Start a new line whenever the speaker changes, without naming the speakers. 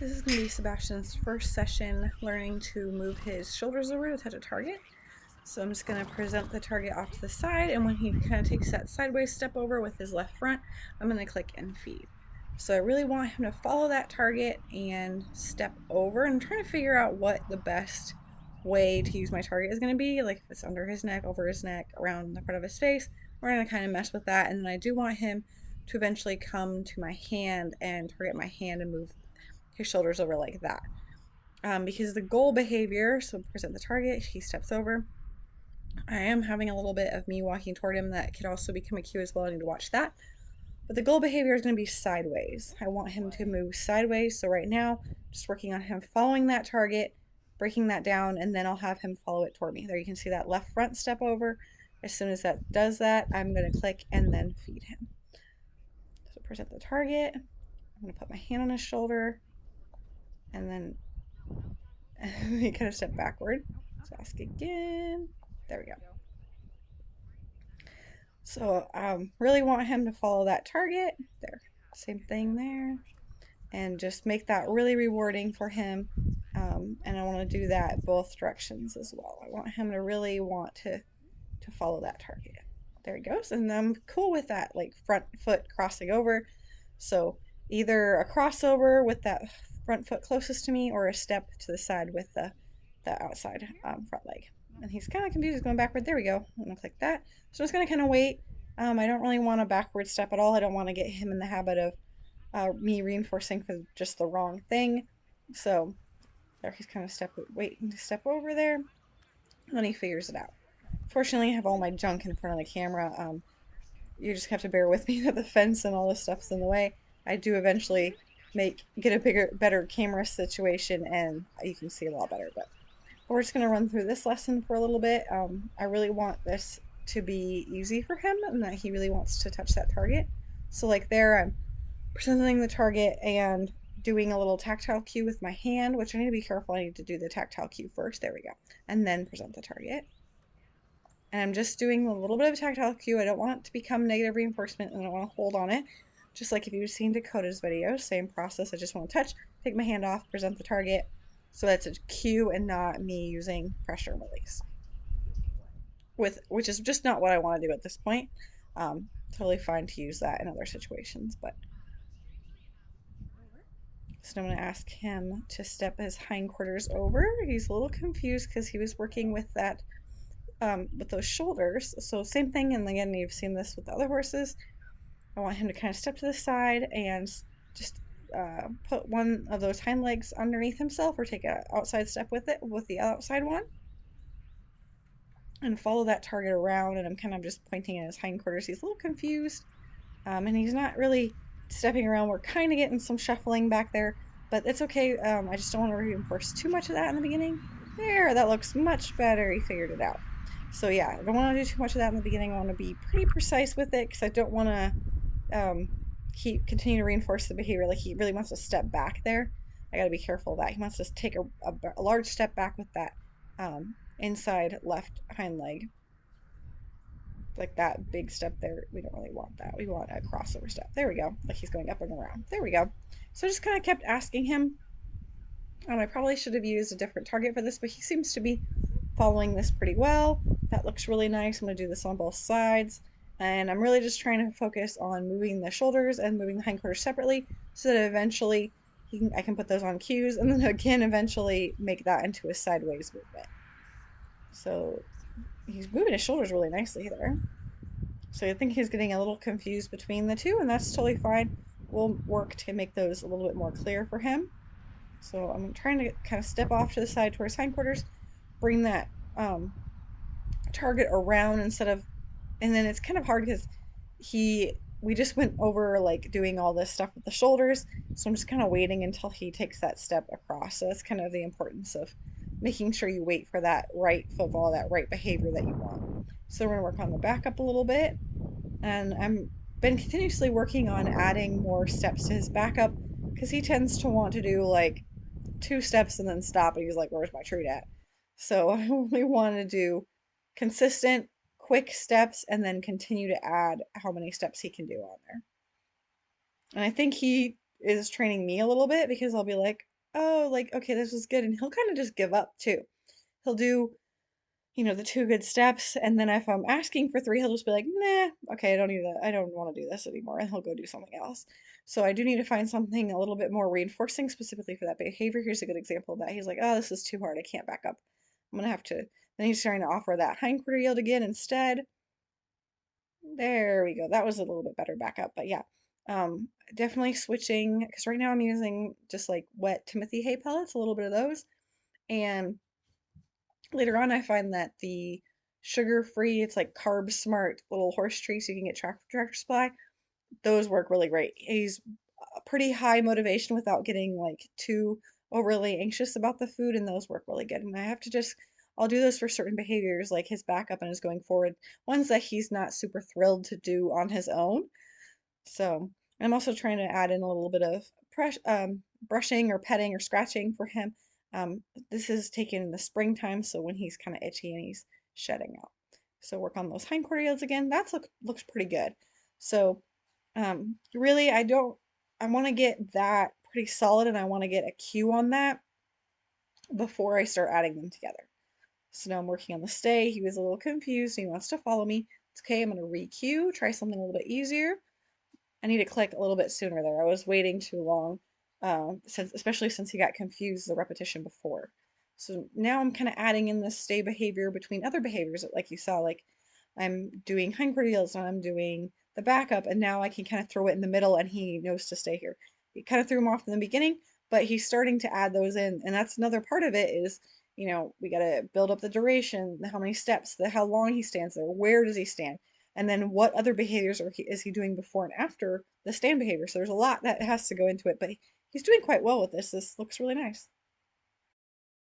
This is going to be Sebastian's first session learning to move his shoulders over to touch a target. So I'm just going to present the target off to the side, and when he kind of takes that sideways step over with his left front, I'm going to click and feed. So I really want him to follow that target and step over, and I'm trying to figure out what the best way to use my target is going to be, like if it's under his neck, over his neck, around the front of his face. We're going to kind of mess with that, and then I do want him to eventually come to my hand and target my hand and move his shoulders over like that. Because the goal behavior, so present the target, he steps over. I am having a little bit of me walking toward him that could also become a cue as well. I need to watch that. But the goal behavior is going to be sideways. I want him to move sideways. So right now, just working on him following that target, breaking that down, and then I'll have him follow it toward me. There you can see that left front step over. As soon as that does that, I'm going to click and then feed him. So present the target. I'm going to put my hand on his shoulder, and then he kind of stepped backward. So ask again. There we go. So really want him to follow that target. There, same thing there. And just make that really rewarding for him. And I want to do that both directions as well. I want him to really want to follow that target. There he goes. And I'm cool with that, like front foot crossing over. So either a crossover with that front foot closest to me or a step to the side with the outside front leg. And he's kind of confused. He's going backward. There we go. I'm going to click that. So I'm just going to kind of wait. I don't really want a backward step at all. I don't want to get him in the habit of me reinforcing for just the wrong thing. So there he's kind of waiting to step over there. And then he figures it out. Fortunately, I have all my junk in front of the camera. You just have to bear with me that the fence and all this stuff's in the way. I do eventually get a better camera situation, and you can see a lot better. But we're just going to run through this lesson for a little bit. I really want this to be easy for him, and that he really wants to touch that target. So like there, I'm presenting the target and doing a little tactile cue with my hand, which I need to be careful. I need to do the tactile cue first. There we go. And then present the target. And I'm just doing a little bit of tactile cue. I don't want it to become negative reinforcement, and I don't want to hold on it. Just like if you've seen Dakota's video, same process. I just want to touch, take my hand off, present the target. So that's a cue and not me using pressure and release. Which is just not what I want to do at this point. Totally fine to use that in other situations, but so I'm going to ask him to step his hindquarters over. He's a little confused because he was working with that with those shoulders. So same thing, and again, you've seen this with other horses. I want him to kind of step to the side and just put one of those hind legs underneath himself, or take an outside step with it, with the outside one, and follow that target around. And I'm kind of just pointing at his hindquarters. He's a little confused, and he's not really stepping around. We're kind of getting some shuffling back there, but it's okay. I just don't want to reinforce too much of that in the beginning. There, that looks much better. He figured it out. So yeah, I don't want to do too much of that in the beginning. I want to be pretty precise with it because I don't want to continue to reinforce the behavior. Like he really wants to step back there. I got to be careful of that. He wants to take a large step back with that inside left hind leg, like that big step there. We don't really want that. We want a crossover step. There we go. Like he's going up and around. There we go. So I just kind of kept asking him. I probably should have used a different target for this, but he seems to be following this pretty well. That looks really nice. I'm going to do this on both sides. And I'm really just trying to focus on moving the shoulders and moving the hindquarters separately so that eventually I can put those on cues, and then again eventually make that into a sideways movement. So he's moving his shoulders really nicely there. So I think he's getting a little confused between the two, and that's totally fine. We'll work to make those a little bit more clear for him. So I'm trying to kind of step off to the side towards hindquarters, bring that target around instead of, and then it's kind of hard because we just went over like doing all this stuff with the shoulders, so I'm just kind of waiting until he takes that step across. So that's kind of the importance of making sure you wait for that right football, that right behavior that you want. So we're gonna work on the back up a little bit, and I'm been continuously working on adding more steps to his backup because he tends to want to do like 2 steps and then stop, and he's like, where's my treat at? So I only want to do consistent quick steps and then continue to add how many steps he can do on there. And I think he is training me a little bit because I'll be like, oh, like, okay, this was good. And he'll kind of just give up too. He'll do, the two good steps. And then if I'm asking for three, he'll just be like, nah, okay, I don't need that. I don't want to do this anymore. And he'll go do something else. So I do need to find something a little bit more reinforcing specifically for that behavior. Here's a good example of that. He's like, oh, this is too hard. I can't back up. I'm going to have to. Then he's trying to offer that hindquarter yield again instead. There we go. That was a little bit better backup, but yeah. Definitely switching because right now I'm using just like wet Timothy hay pellets, a little bit of those. And later on I find that the sugar-free, it's like carb smart little horse treats you can get Tractor Supply, those work really great. He's a pretty high motivation without getting like too overly anxious about the food, and those work really good. And I'll do those for certain behaviors like his backup and his going forward, ones that he's not super thrilled to do on his own. So I'm also trying to add in a little bit of brushing or petting or scratching for him. This is taken in the springtime, so when he's kind of itchy and he's shedding out. So work on those hindquarter yields again. Looks pretty good. So really, I want to get that pretty solid, and I want to get a cue on that before I start adding them together. So now I'm working on the stay. He was a little confused. He wants to follow me. It's okay. I'm going to re-cue, try something a little bit easier. I need to click a little bit sooner there. I was waiting too long, especially since he got confused the repetition before. So now I'm kind of adding in this stay behavior between other behaviors, like you saw, like I'm doing hindquarter yields and I'm doing the backup, and now I can kind of throw it in the middle and he knows to stay here. It kind of threw him off in the beginning, but he's starting to add those in, and that's another part of it is, we got to build up the duration, how many steps, how long he stands there, where does he stand, and then what other behaviors is he doing before and after the stand behavior. So there's a lot that has to go into it, but he's doing quite well with this. This looks really nice.